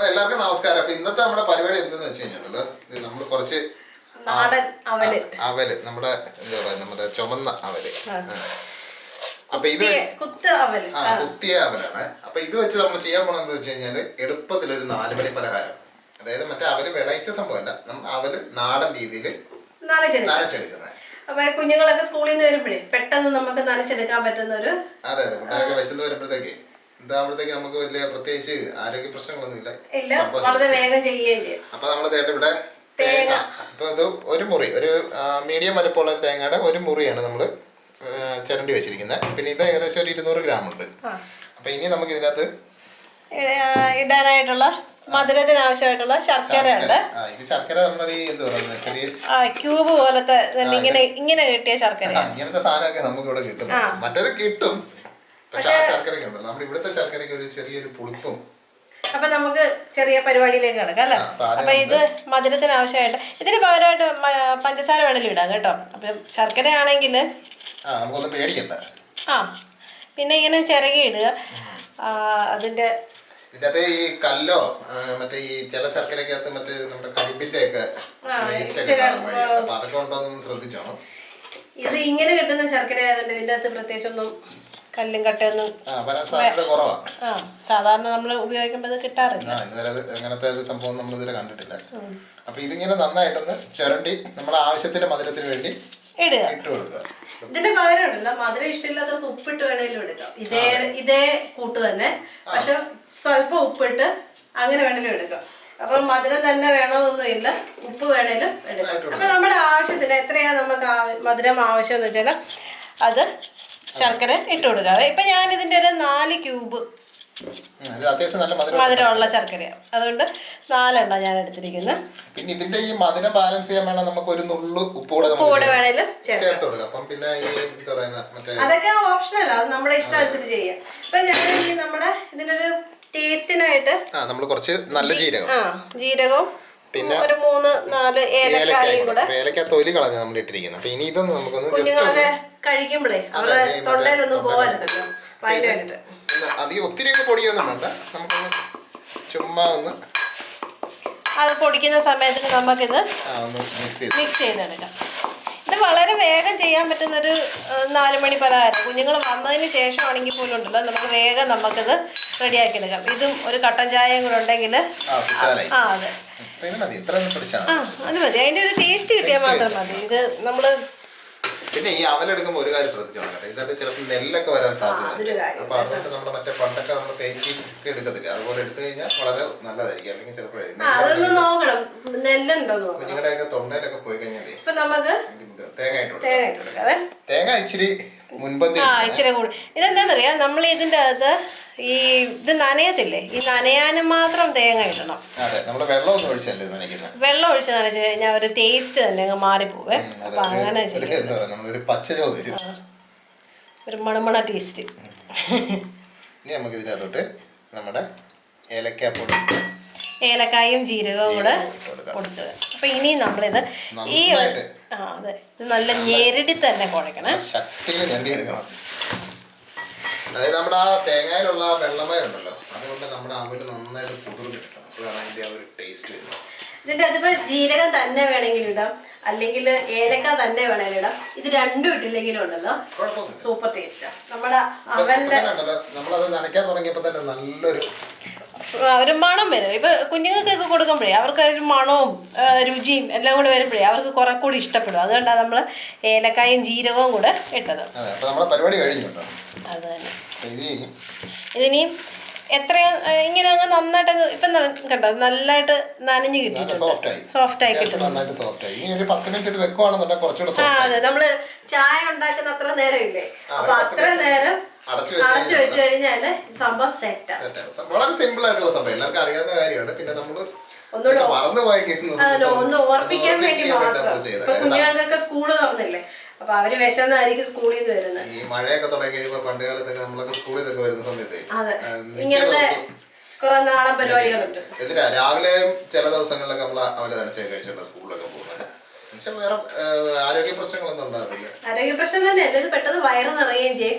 അപ്പൊ എല്ലാവർക്കും നമസ്കാരം. അപ്പൊ ഇന്നത്തെ നമ്മുടെ പരിപാടി എന്താന്ന് വെച്ച് കഴിഞ്ഞാൽ നമ്മൾ കുറച്ച് നാടൻ അവല് നമ്മുടെ എന്താ പറയാ നമ്മുടെ ചുമന്ന അവല്. അപ്പൊ ഇത് കുത്തിയ അവലാണ്. അപ്പൊ ഇത് വെച്ച് നമ്മൾ ചെയ്യാൻ പോണെന്ന് വെച്ച് കഴിഞ്ഞാല് എളുപ്പത്തിലൊരു 4 മണി പലഹാരം. അതായത് മറ്റേ അവല് വിളയിച്ച സംഭവമല്ല, നമ്മൾ അവല് നാടൻ രീതിയിൽ നനച്ചെടുക്കുന്നത്. അപ്പൊ കുഞ്ഞുങ്ങളൊക്കെ സ്കൂളിൽ നിന്ന് വരുമ്പോഴേ പെട്ടെന്ന് നമുക്ക് നനച്ചെടുക്കാൻ പറ്റുന്ന ഒരു അതെ കുട്ടികളൊക്കെ വിശന്ന് വരുമ്പോഴത്തേക്ക് ഇതാകുമ്പോഴത്തേക്ക് നമുക്ക് വലിയ പ്രത്യേകിച്ച് ആരോഗ്യ പ്രശ്നങ്ങളൊന്നും ഇല്ല, വളരെ വേഗം ചെയ്യുകയും ചെയ്യും. അപ്പൊ നമ്മൾ ഇവിടെ തേങ്ങ, അപ്പൊ ഇത് ഒരു മുറി, ഒരു മീഡിയം വലുപ്പമുള്ള ഒരു തേങ്ങയുടെ ഒരു മുറിയാണ് നമ്മൾ ചിരണ്ടി വെച്ചിരിക്കുന്നത്. പിന്നെ ഇത് ഏകദേശം ഒരു 200 ഗ്രാം ഉണ്ട്. അപ്പൊ ഇനി നമുക്ക് ഇതിനകത്ത് ഇടാനായിട്ടുള്ള മധുരത്തിന് ആവശ്യമായിട്ടുള്ള ശർക്കര ഉണ്ട്. ഇത് ശർക്കര നമ്മളത് എന്ത് പറയുന്നത് ചെറിയ ക്യൂബ് പോലത്തെ ഇങ്ങനെ കിട്ടിയ ശർക്കര, ഇങ്ങനത്തെ സാധനമൊക്കെ നമുക്ക് ഇവിടെ കിട്ടും. മറ്റേത് കിട്ടും, പക്ഷെ ആ ശർക്കരയൊക്കെ ഉണ്ടല്ലോ, നമ്മുടെ ഇവിടുത്തെ ശർക്കരയ്ക്ക് ഒരു ചെറിയൊരു പുളിപ്പും. അപ്പൊ നമുക്ക് ചെറിയ പരിപാടിയിലേക്ക് കിടക്കാം അല്ലേ. അപ്പൊ ഇത് മധുരത്തിന് ആവശ്യമായിട്ട് ഇതിന് പകരമായിട്ട് പഞ്ചസാര വേണമെങ്കിലും ഇടാം കേട്ടോ. അപ്പൊ ശർക്കര ആണെങ്കിൽ നമുക്കൊന്നും പേടിക്കണ്ട. പിന്നെ ഇങ്ങനെ ചിരകി ഇടുക. അതിന്റെ ഇതിനകത്ത് ഈ കല്ലോ മറ്റേ ഈ ചില ശർക്കരക്കകത്ത് മറ്റേ നമ്മുടെ കരിമ്പിന്റെ ഒക്കെ അപ്പൊ അതൊക്കെ ഉണ്ടോന്ന് ശ്രദ്ധിച്ചോണം. ഇത് ഇങ്ങനെ കിട്ടുന്ന ശർക്കര ആയതുകൊണ്ട് ഇതിന്റെ അകത്ത് പ്രത്യേകിച്ചൊന്നും കല്ലും കട്ടയൊന്നും സാധ്യത കുറവാണ്. സാധാരണ നമ്മൾ ഉപയോഗിക്കുമ്പോൾ ഇത് കിട്ടാറില്ല. അങ്ങനത്തെ ഒരു സംഭവം നമ്മൾ ഇതുവരെ കണ്ടിട്ടില്ല. അപ്പൊ ഇതിങ്ങനെ നന്നായിട്ടൊന്ന് ചുരണ്ടി നമ്മുടെ ആവശ്യത്തിന് മധുരത്തിന് വേണ്ടി ഇട്ട് കൊടുക്കുക. ഇതിന്റെ പകരം ഉണ്ടല്ലോ, മധുരം ഇഷ്ടമില്ലാത്തവർക്ക് ഉപ്പിട്ട് വേണേലും എടുക്കാം. ഇതേ കൂട്ട് തന്നെ, പക്ഷെ സ്വല്പം ഉപ്പിട്ട് അങ്ങനെ വേണേലും എടുക്കാം. അപ്പൊ മധുരം തന്നെ വേണമെന്നൊന്നുമില്ല, ഉപ്പ് വേണേലും എടുക്കാം. അപ്പൊ നമ്മുടെ ആവശ്യത്തിന് എത്രയാ നമുക്ക് മധുരം ആവശ്യം എന്ന് വെച്ചാൽ അത് ശർക്കര ഇട്ട് കൊടുക്കുക. ഇപ്പൊ ഞാൻ ഇതിന്റെ ഒരു 4 ക്യൂബ് മധുരമുള്ള ശർക്കരയാണ്, അതുകൊണ്ട് 4 ഞാൻ എടുത്തിരിക്കുന്നത്. പിന്നെ ഇതിന്റെ ഈ മധുരം ബാലൻസ് ചെയ്യാൻ വേണം നമുക്ക് ഒരു നുള്ളു ഉപ്പ് കൂടെ വേണേലും ചേർത്ത് കൊടുക്കാം. അപ്പം പിന്നെ ഈ പറയുന്ന അതൊക്കെ ഓപ്ഷനല്ല, അത് നമ്മുടെ ഇഷ്ടം അനുസരിച്ച് ചെയ്യാം. ഇപ്പൊ ഞാൻ നമ്മുടെ ഇതിനൊരു ടേസ്റ്റിനായിട്ട് നമ്മൾ കുറച്ച് നല്ല ജീരകവും പിന്നെ ഒരു 3-4 ഏലക്കായും കൂടെ, ഏലക്ക തൊലി കളഞ്ഞ് നമ്മൾ ഇട്ടിരിക്കുന്നത്. അപ്പൊ ഇനി ഇതൊന്ന് നമുക്കൊന്ന് കുഞ്ഞുങ്ങളൊക്കെ കഴിക്കുമ്പോഴേ അവരുടെ തൊണ്ടയിലൊന്നും പോകാരുതല്ലോ, ഭയങ്കരമായിട്ട് അധികം ഒത്തിരി ഒക്കെ പൊടിയൊന്നും വേണ്ട, നമുക്കൊന്ന് ചുമ്മാ ഒന്ന് അത് പൊടിക്കുന്ന സമയത്തിന് നമുക്കിത് മിക്സ് ചെയ്തെടുക്കാം. ഇത് വളരെ വേഗം ചെയ്യാൻ പറ്റുന്നൊരു 4 മണി പലഹാരം. കുഞ്ഞുങ്ങൾ വന്നതിന് ശേഷമാണെങ്കിൽ പോലും ഉണ്ടല്ലോ, നമുക്ക് വേഗം നമുക്കിത് റെഡിയാക്കി എടുക്കാം. ഇതും ഒരു കട്ടൻ ചായയും കൂടെ ഉണ്ടെങ്കിൽ അതെ അത് മതി. അതിൻ്റെ ഒരു ടേസ്റ്റ് കിട്ടിയാൽ മാത്രം മതി. ഇത് നമ്മൾ പിന്നെ ഈ അവലെടുക്കുമ്പോൾ ഒരു കാര്യം ശ്രദ്ധിച്ചോളാം, ഇതിനകത്ത് ചിലപ്പോൾ നെല്ലൊക്കെ വരാൻ സാധ്യത. അപ്പൊ അതുകൊണ്ട് നമ്മുടെ മറ്റേ പണ്ടൊക്കെ നമ്മൾ പേക്കി എടുക്കത്തില്ല, അതുപോലെ എടുത്തു കഴിഞ്ഞാൽ വളരെ നല്ലതായിരിക്കും. അല്ലെങ്കിൽ ചിലപ്പോൾ കുഞ്ഞുങ്ങളുടെയൊക്കെ തൊണ്ടയിലൊക്കെ പോയി കഴിഞ്ഞാലേ തേങ്ങ ഇച്ചിരി മുൻപന്തി ഇച്ചിരി കൂടി. ഇതെന്താന്നറിയാം, നമ്മൾ ഇതിൻ്റെ അകത്ത് ഇത് നനയത്തില്ലേ, ഈ നനയാനും മാത്രം തേങ്ങ ഇടണം. വെള്ളം ഒഴിച്ച് നനച്ച് കഴിഞ്ഞാൽ ഒരു ടേസ്റ്റ് തന്നെ അങ്ങ് മാറിപ്പോവേ. അപ്പൊ അങ്ങനെ ഒരു മണമണ ടേസ്റ്റ്. നമുക്ക് ഇതിനകത്തോട്ട് നമ്മുടെ ഏലക്കായും ജീരകവും കൂടെ പൊടിച്ചത്. അപ്പൊ ഇനി നമ്മളിത് അതെ ഇത് നല്ല ഞെരടി തന്നെ കുഴക്കണം. അതായത് നമ്മുടെ ആ തേങ്ങയിലുള്ള വെള്ളമയം ഉണ്ടല്ലോ, അതുകൊണ്ട് നമ്മുടെ അവല് നന്നായിട്ട് കുതിർന്ന് കിട്ടണം. അപ്പോഴാണ് അതിന്റെ ആ ഒരു ടേസ്റ്റ് വരുന്നത്. ഇതിന്റെ അതിപ്പോ ജീരകം തന്നെ വേണമെങ്കിൽ ഇടാം, അല്ലെങ്കിൽ ഏലക്ക തന്നെ വേണമെങ്കിൽ ഇടാം. ഇത് രണ്ടും ഇട്ടില്ലെങ്കിലും ഉണ്ടല്ലോ സൂപ്പർ ടേസ്റ്റാ. നമ്മുടെ അവന്റെ നമ്മളത് നനയ്ക്കാൻ തുടങ്ങിയപ്പോ തന്നെ നല്ലൊരു ഒരു മണം വരും. ഇപ്പൊ കുഞ്ഞുങ്ങൾക്കൊക്കെ കൊടുക്കുമ്പോഴേ അവർക്ക് ഒരു മണവും രുചിയും എല്ലാം കൂടെ വരുമ്പോഴേ അവർക്ക് കുറെ കൂടി ഇഷ്ടപ്പെടും. അതുകൊണ്ടാണ് നമ്മൾ ഏലക്കായും ജീരകവും കൂടെ ഇട്ടത്. അത് തന്നെ. ഇതിനി എത്രയും ഇങ്ങനെ അങ്ങ് നന്നായിട്ട് ഇപ്പൊ കണ്ടോ നല്ലതായിട്ട് നനഞ്ഞു കിട്ടിയിട്ടുണ്ട്, സോഫ്റ്റ് ആയി കിട്ടും. അതെ, നമ്മള് ചായ ഉണ്ടാക്കുന്ന അത്ര നേരം ഇല്ലേ, അപ്പൊ അത്ര നേരം അടച്ചു വെച്ച് കഴിഞ്ഞാല് സംഭവം സെറ്റാ. വളരെ സിമ്പിൾ ആയിട്ടുള്ള സംഭവം, എല്ലാവർക്കും അറിയാവുന്ന കാര്യമാണ്. പിന്നെ നമ്മള് ഒന്ന് ഓർപ്പിക്കാൻ വേണ്ടി മാത്രം. ഇപ്പൊ കുഞ്ഞുങ്ങൾക്കൊക്കെ സ്കൂള് തുറന്നില്ലേ, അപ്പൊ അവര് വിശന്നായിരിക്കും സ്കൂളിൽ നിന്ന് വരുന്നത്. ഈ മഴയൊക്കെ തുടങ്ങി കഴിയുമ്പോ പണ്ട് കാലത്തൊക്കെ നമ്മളൊക്കെ സ്കൂളിൽ നിന്നൊക്കെ വരുന്ന സമയത്ത് ഇങ്ങനത്തെ കുറെ നാടൻ പരിപാടികളുണ്ട്. രാവിലെ ചില ദിവസങ്ങളിലൊക്കെ നമ്മൾ അവല് നനച്ച് കഴിച്ചിട്ടുണ്ട് സ്കൂളിലൊക്കെ പോകുന്നത്. വേറെ ആരോഗ്യ പ്രശ്നങ്ങളൊന്നും ഉണ്ടാകത്തില്ല. ആരോഗ്യ പ്രശ്നം തന്നെ അല്ല, ഇത് പെട്ടെന്ന് വയറ് നിറയുകയും ചെയ്യും.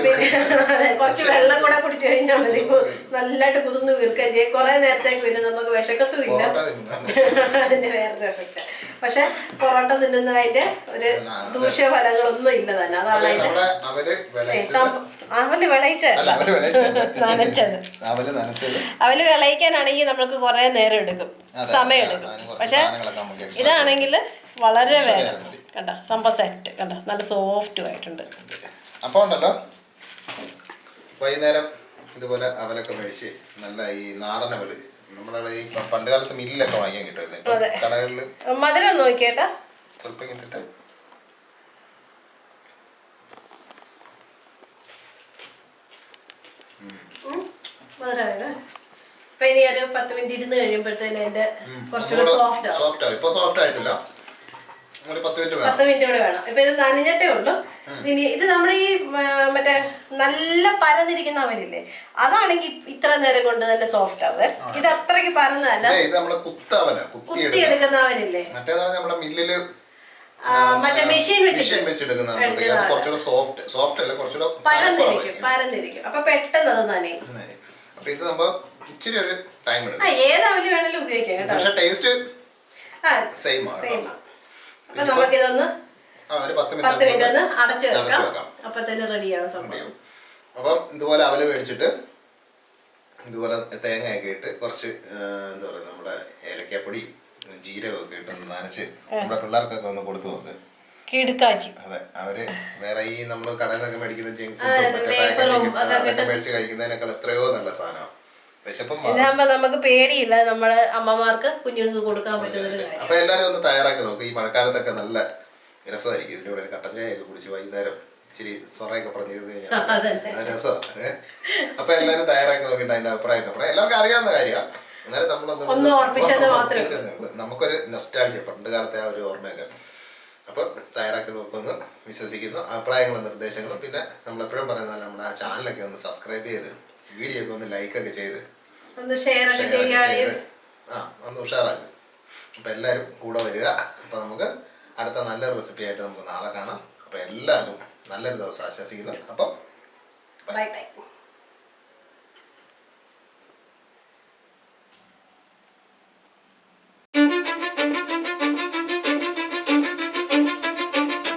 പിന്നെ കുറച്ച് വെള്ളം കൂടെ കുടിച്ചു കഴിഞ്ഞാൽ മതി, നല്ലതായിട്ട് കുതിർന്ന് വീർക്കുകയും ചെയ്യും. കുറെ നേരത്തേക്ക് പിന്നെ നമുക്ക് വിശക്കത്തും ഇല്ല. അതിന്റെ വേറൊരു എഫക്റ്റ്. പക്ഷെ പൊറോട്ട തിന്നുന്നതിന്റെ ഒരു ദൂഷ്യഫലങ്ങളൊന്നും ഇല്ല തന്നെ. അതാണ് അവല് നനച്ചത്. അവല് വിളയിക്കാനാണെങ്കിൽ നമുക്ക് കുറെ നേരം എടുക്കും, സമയം എടുക്കും. പക്ഷെ ഇതാണെങ്കിൽ വളരെ വേഗം. കണ്ട സംഭവം സെറ്റ്, കണ്ട നല്ല സോഫ്റ്റും ആയിട്ടുണ്ട്. അപ്പൊ ഉണ്ടല്ലോ വൈകുന്നേരം ഇതുപോലെ അവലൊക്കെ മേടിച്ച് നല്ല ഈ നാടൻ അവല്, നമ്മുടെ ഈ പണ്ട് കാലത്ത് മില്ലൊക്കെ വാങ്ങിക്കാൻ കിട്ടുമായിരുന്നു കടകളിൽ. മധുരം നോക്കിയേട്ടാ സ്വല്പം കിട്ടിട്ട് അപ്പൊ ഇനി ഒരു 10 മിനിറ്റ് ഇരുന്ന് കഴിയുമ്പോഴത്തേന് അതിന്റെ കുറച്ചുകൂടെ സോഫ്റ്റ് ആവും. ഇപ്പൊ സോഫ്റ്റ് ആയിട്ടില്ല, 10 മിനിറ്റ് കൂടെ വേണം. ഇപ്പൊ ഇത് നനഞ്ഞിട്ടേ ഉള്ളു. ഇനി ഇത് നമ്മുടെ ഈ മറ്റേ നല്ല പരന്നിരിക്കുന്ന അവലില്ലേ, അതാണെങ്കിൽ ഇത്ര നേരം കൊണ്ട് തന്നെ സോഫ്റ്റ് ആവേ. ഇത് അത്രയ്ക്ക് പരന്നല്ല, കുത്തി എടുക്കുന്ന അവലില്ലേ, മറ്റേ മെഷീൻ വെച്ചെടുക്കുന്ന പരന്നിരിക്കും. അപ്പൊ പെട്ടെന്ന് അത് നനയും. ഏത് അവല് വേണേലും ഉപയോഗിക്കാം കേട്ടോ. അപ്പൊ നമുക്കിതൊന്ന് 10 മിനിറ്റ് ഒന്ന് അടച്ചു വെക്കാം. അപ്പൊ തന്നെ റെഡിയാവും സംഭവം. അപ്പം ഇതുപോലെ അവല് മേടിച്ചിട്ട് ഇതുപോലെ തേങ്ങയൊക്കെ ഇട്ട് കുറച്ച് എന്താ പറയുക നമ്മുടെ ഏലക്കാപ്പൊടി ജീരകമൊക്കെ ഇട്ടൊന്ന് നനച്ച് നമ്മുടെ പിള്ളേർക്കൊക്കെ ഒന്ന് കൊടുത്തു നോക്ക്. അതെ, അവര് വേറെ ഈ നമ്മള് കടയിൽ നിന്നൊക്കെ മേടിക്കുന്ന ജങ്ക് ഫുഡും അതൊക്കെ മേടിച്ച് കഴിക്കുന്നതിനേക്കാൾ എത്രയോ നല്ല സാധനമാണ്. ഇതാകുമ്പോ നമുക്ക് പേടിയില്ല, നമ്മുടെ അമ്മമാർക്ക് കുഞ്ഞുങ്ങൾക്ക് കൊടുക്കാൻ പറ്റുന്ന. അപ്പൊ എല്ലാരും ഒന്ന് തയ്യാറാക്കി നോക്കും. ഈ മഴക്കാലത്തൊക്കെ നല്ല രസമായിരിക്കും. ഇതിന്റെ കൂടെ ഒരു കട്ടൻ ചായയൊക്കെ കുടിച്ച് വൈകുന്നേരം ഇച്ചിരി സൊറയൊക്കെ പറഞ്ഞിരുന്നു കഴിഞ്ഞാൽ രസമാണ്. അപ്പൊ എല്ലാരും തയ്യാറാക്കി നോക്കിയിട്ട് അതിന്റെ അഭിപ്രായമൊക്കെ പറയാം. എല്ലാവർക്കും അറിയാവുന്ന കാര്യമാണ്. എന്നാലും നമുക്കൊരു നൊസ്റ്റാൾജിയ, പണ്ട് കാലത്തെ ആ ഒരു ഓർമ്മയൊക്കെ. അപ്പൊ തയ്യാറാക്കി നോക്കുമെന്ന് വിശ്വസിക്കുന്നു. അഭിപ്രായങ്ങളും നിർദ്ദേശങ്ങളും പിന്നെ നമ്മളെപ്പോഴും പറയുന്നത് നമ്മുടെ ആ ചാനലൊക്കെ ഒന്ന് സബ്സ്ക്രൈബ് ചെയ്ത് വീഡിയോ ഒക്കെ ഒന്ന് ലൈക്കൊക്കെ ചെയ്ത് ഒന്ന് ഉഷാറാക്കും. അപ്പൊ എല്ലാവരും കൂടെ വരിക. അപ്പൊ നമുക്ക് അടുത്ത നല്ലൊരു റെസിപ്പി ആയിട്ട് നമുക്ക് നാളെ കാണാം. അപ്പൊ എല്ലാവർക്കും നല്ലൊരു ദിവസം ആശംസിക്കുന്നു. അപ്പം bye bye.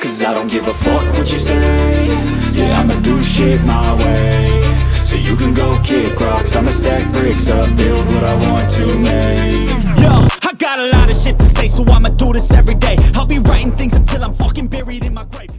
Cause I don't give a fuck what you say. Yeah, I'ma do shit my way. So you can go kick rocks, I'ma stack bricks up, build what I want to make. Yo, I got a lot of shit to say, so I'ma do this every day. I'll be writing things until I'm fucking buried in my grave.